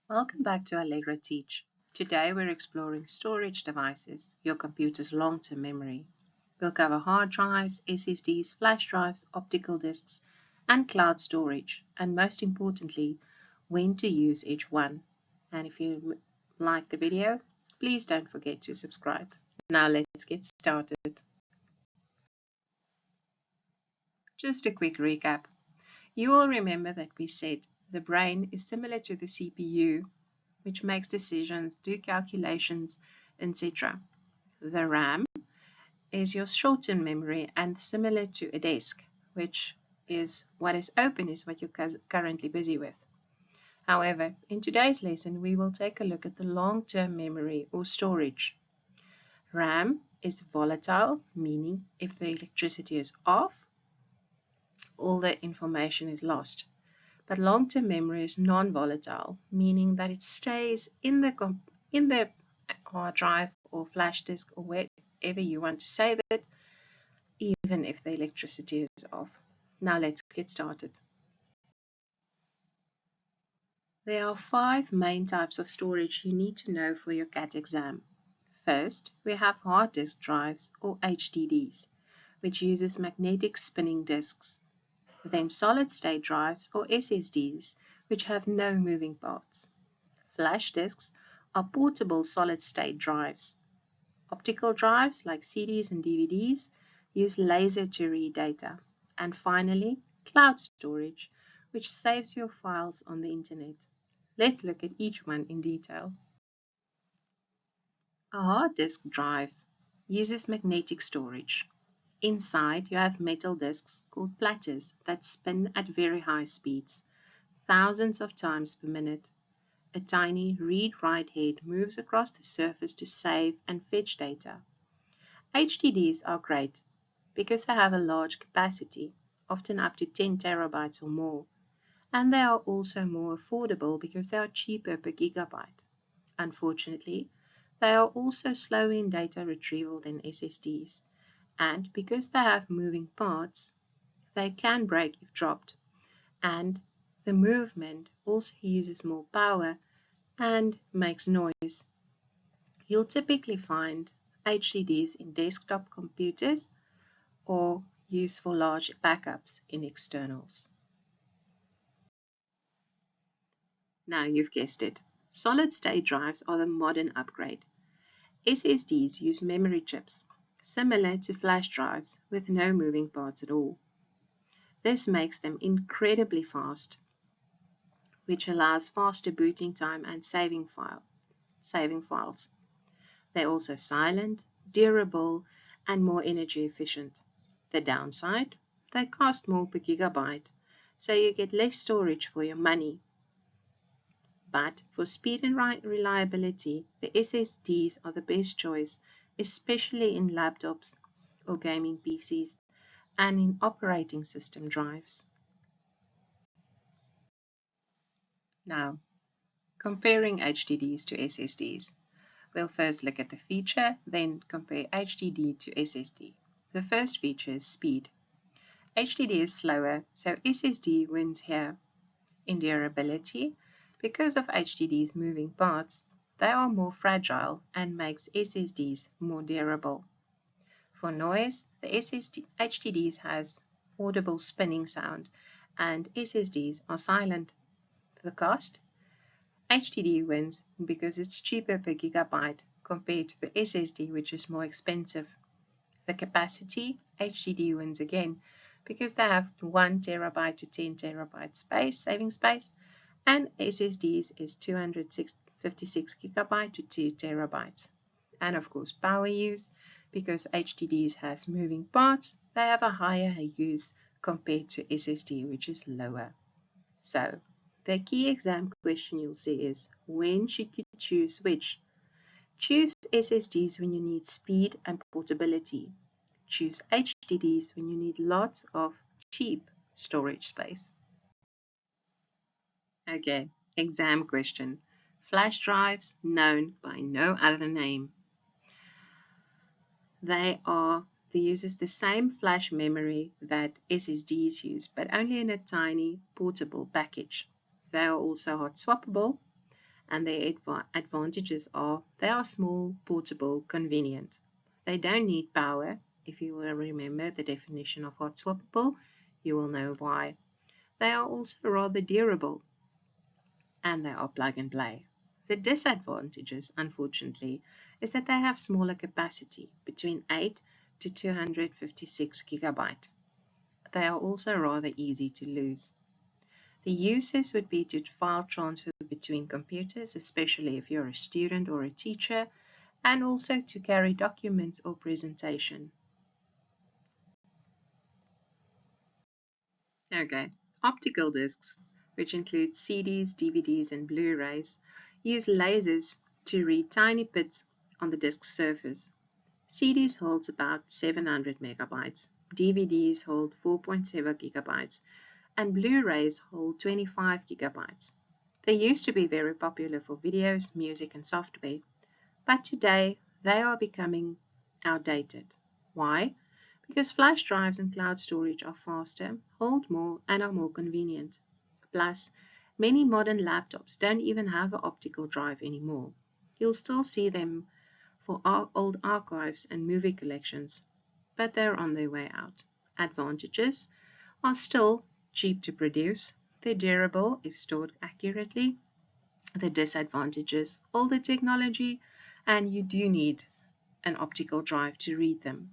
Welcome back to AllegraTeach. Today we're exploring storage devices, your computer's long-term memory. We'll cover hard drives, SSDs, flash drives, optical disks, and cloud storage, and most importantly, when to use each one. And if you like the video, please don't forget to subscribe. Now let's get started. Just a quick recap. You will remember that we said the brain is similar to the CPU, which makes decisions, do calculations, etc. The RAM is your short-term memory and similar to a desk, which is what is open is what you're currently busy with. However, in today's lesson, we will take a look at the long-term memory or storage. RAM is volatile, meaning if the electricity is off, all the information is lost. But long-term memory is non-volatile, meaning that it stays in the hard drive or flash disk or wherever you want to save it, even if the electricity is off. Now let's get started. There are 5 main types of storage you need to know for your CAT exam. First, we have hard disk drives or HDDs, which uses magnetic spinning disks. Then solid-state drives or SSDs, which have no moving parts. Flash disks are portable solid-state drives. Optical drives, like CDs and DVDs, use laser to read data. And finally, cloud storage, which saves your files on the internet. Let's look at each one in detail. A hard disk drive uses magnetic storage. Inside, you have metal disks called platters that spin at very high speeds, thousands of times per minute. A tiny read-write head moves across the surface to save and fetch data. HDDs are great because they have a large capacity, often up to 10 terabytes or more, and they are also more affordable because they are cheaper per gigabyte. Unfortunately, they are also slower in data retrieval than SSDs. And because they have moving parts, they can break if dropped. And the movement also uses more power and makes noise. You'll typically find HDDs in desktop computers or used for large backups in externals. Now you've guessed it. Solid-state drives are the modern upgrade. SSDs use memory chips, similar to flash drives with no moving parts at all. This makes them incredibly fast, which allows faster booting time and saving files. They're also silent, durable, and more energy efficient. The downside? They cost more per gigabyte, so you get less storage for your money. But for speed and reliability, the SSDs are the best choice, especially in laptops or gaming PCs and in operating system drives. Now, comparing HDDs to SSDs. We'll first look at the feature, then compare HDD to SSD. The first feature is speed. HDD is slower, so SSD wins here. In durability, because of HDD's moving parts, they are more fragile and makes SSDs more durable. For noise, the HDDs has audible spinning sound and SSDs are silent. For the cost, HDD wins because it's cheaper per gigabyte compared to the SSD, which is more expensive. The capacity, HDD wins again because they have 1 terabyte to 10 terabyte saving space, and SSDs is 256 gigabyte to 2 terabytes. And of course, power use, because HDDs has moving parts, they have a higher use compared to SSD, which is lower. So, the key exam question you'll see is, when should you choose which? Choose SSDs when you need speed and portability. Choose HDDs when you need lots of cheap storage space. Okay, exam question. Flash drives known by no other name. They uses the same flash memory that SSDs use, but only in a tiny portable package. They are also hot swappable, and their advantages are they are small, portable, convenient. They don't need power. If you will remember the definition of hot swappable, you will know why. They are also rather durable, and they are plug and play. The disadvantages, unfortunately, is that they have smaller capacity, between 8 to 256 gigabyte. They are also rather easy to lose. The uses would be to file transfer between computers, especially if you're a student or a teacher, and also to carry documents or presentation. Okay, optical discs, which include CDs, DVDs, and Blu-rays, use lasers to read tiny bits on the disc's surface. CDs hold about 700 megabytes, DVDs hold 4.7 gigabytes, and Blu-rays hold 25 gigabytes. They used to be very popular for videos, music, and software, but today they are becoming outdated. Why? Because flash drives and cloud storage are faster, hold more, and are more convenient. Plus, many modern laptops don't even have an optical drive anymore. You'll still see them for old archives and movie collections, but they're on their way out. Advantages are still cheap to produce, they're durable if stored accurately. The disadvantages, older technology, and you do need an optical drive to read them.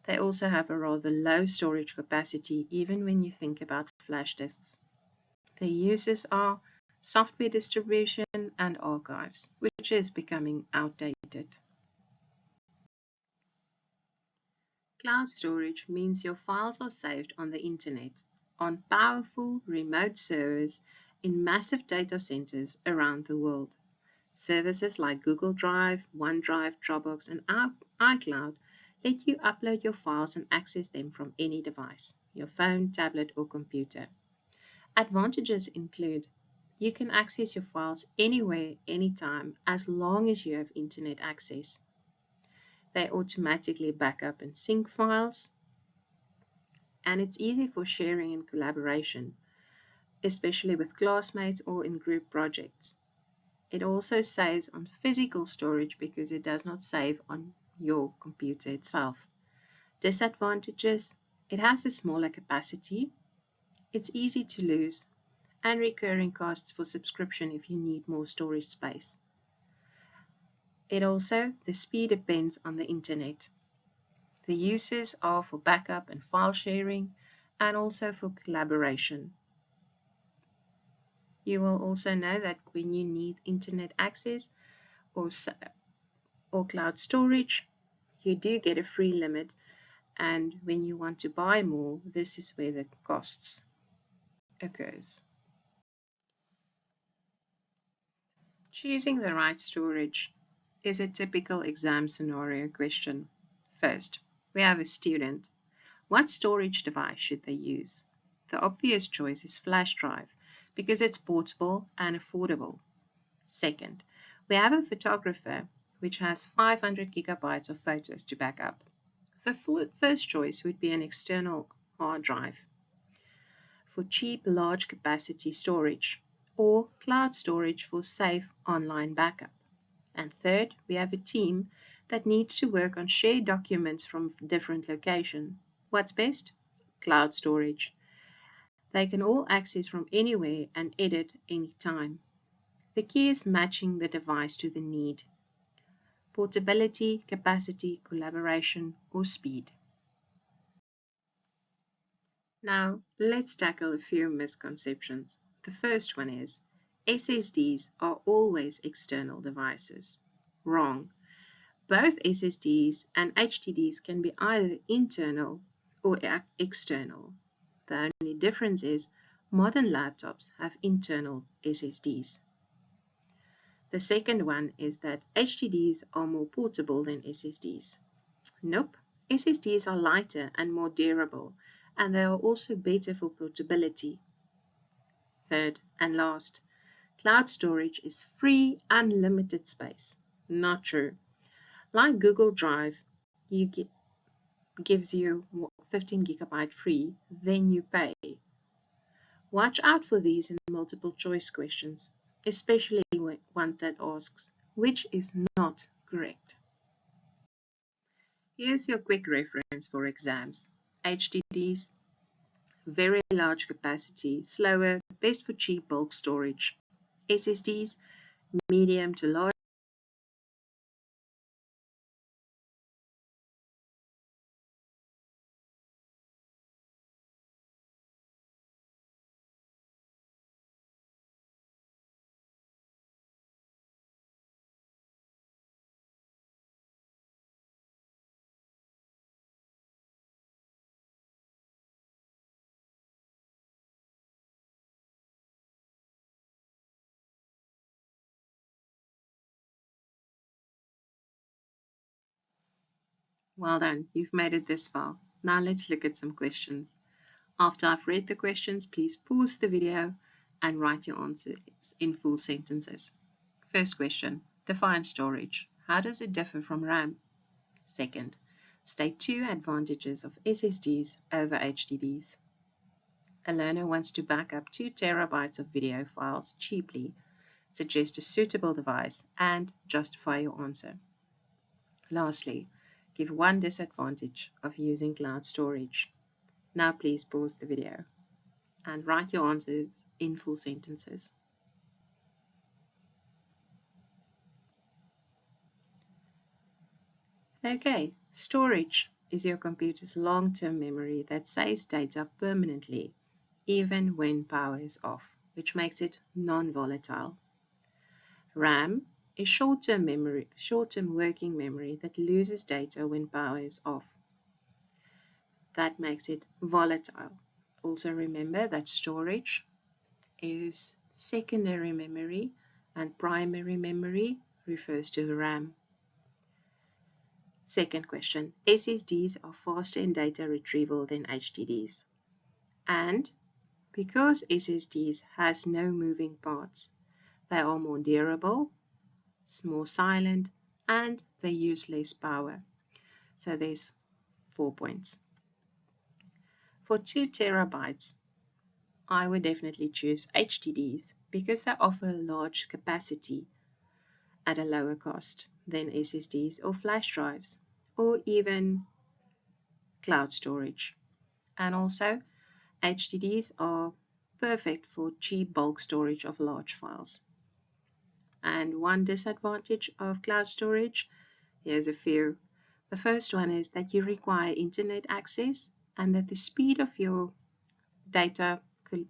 They also have a rather low storage capacity even when you think about flash disks. Their uses are software distribution and archives, which is becoming outdated. Cloud storage means your files are saved on the internet, on powerful remote servers in massive data centers around the world. Services like Google Drive, OneDrive, Dropbox, and iCloud let you upload your files and access them from any device, your phone, tablet, or computer. Advantages include you can access your files anywhere, anytime, as long as you have internet access. They automatically back up and sync files, and it's easy for sharing and collaboration, especially with classmates or in group projects. It also saves on physical storage because it does not save on your computer itself. Disadvantages: it has a smaller capacity, it's easy to lose, and recurring costs for subscription if you need more storage space. The speed depends on the internet. The uses are for backup and file sharing, and also for collaboration. You will also know that when you need internet access or cloud storage, you do get a free limit, and when you want to buy more, this is where the costs occurs. Choosing the right storage is a typical exam scenario question. First, we have a student. What storage device should they use? The obvious choice is flash drive because it's portable and affordable. Second, we have a photographer which has 500 gigabytes of photos to back up. The first choice would be an external hard drive for cheap large capacity storage, or cloud storage for safe online backup. And third, we have a team that needs to work on shared documents from different locations. What's best? Cloud storage. They can all access from anywhere and edit anytime. The key is matching the device to the need. Portability, capacity, collaboration, or speed. Now, let's tackle a few misconceptions. The first one is SSDs are always external devices. Wrong. Both SSDs and HDDs can be either internal or external. The only difference is modern laptops have internal SSDs. The second one is that HDDs are more portable than SSDs. Nope, SSDs are lighter and more durable, and they are also better for portability. Third and last, cloud storage is free, unlimited space. Not true. Like Google Drive, gives you 15 gigabyte free, then you pay. Watch out for these in multiple choice questions. especially one that asks, which is not correct. Here's your quick reference for exams. HDDs, very large capacity, slower, best for cheap bulk storage. SSDs, medium to large. Well done, you've made it this far. Now let's look at some questions. After I've read the questions, please pause the video and write your answers in full sentences. First question, define storage. How does it differ from RAM? Second, state 2 advantages of SSDs over HDDs. A learner wants to back up 2 terabytes of video files cheaply. Suggest a suitable device and justify your answer. Lastly, give one disadvantage of using cloud storage. Now please pause the video and write your answers in full sentences. Okay, storage is your computer's long-term memory that saves data permanently, even when power is off, which makes it non-volatile. RAM is short-term working memory that loses data when power is off. That makes it volatile. Also remember that storage is secondary memory and primary memory refers to the RAM. Second question, SSDs are faster in data retrieval than HDDs. And because SSDs has no moving parts, they are more durable, more silent, and they use less power. So there's 4 points. For 2 terabytes, I would definitely choose HDDs because they offer large capacity at a lower cost than SSDs or flash drives or even cloud storage. And also, HDDs are perfect for cheap bulk storage of large files. And one disadvantage of cloud storage, here's a few. The first one is that you require internet access and that the speed of your data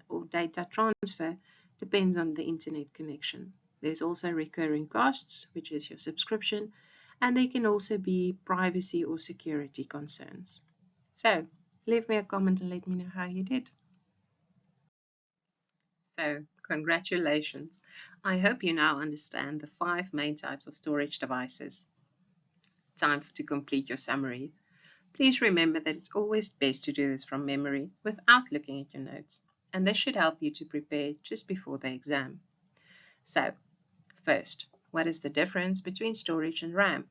or data transfer depends on the internet connection. There's also recurring costs, which is your subscription, and there can also be privacy or security concerns. So, leave me a comment and let me know how you did. So, congratulations. I hope you now understand the 5 main types of storage devices. Time to complete your summary. Please remember that it's always best to do this from memory without looking at your notes, and this should help you to prepare just before the exam. So, first, what is the difference between storage and RAM?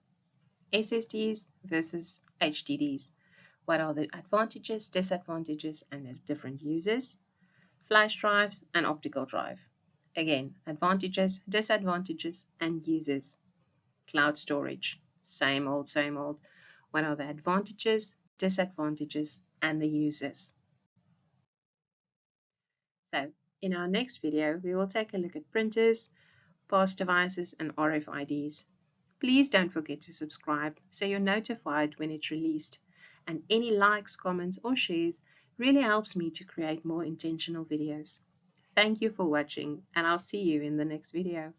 SSDs versus HDDs. What are the advantages, disadvantages, and the different uses? Flash drives and optical drive. Again, advantages, disadvantages, and uses. Cloud storage. Same old, same old. What are the advantages, disadvantages, and the uses? So, in our next video, we will take a look at printers, PAS devices, and RFIDs. Please don't forget to subscribe so you're notified when it's released. And any likes, comments, or shares really helps me to create more intentional videos. Thank you for watching, and I'll see you in the next video.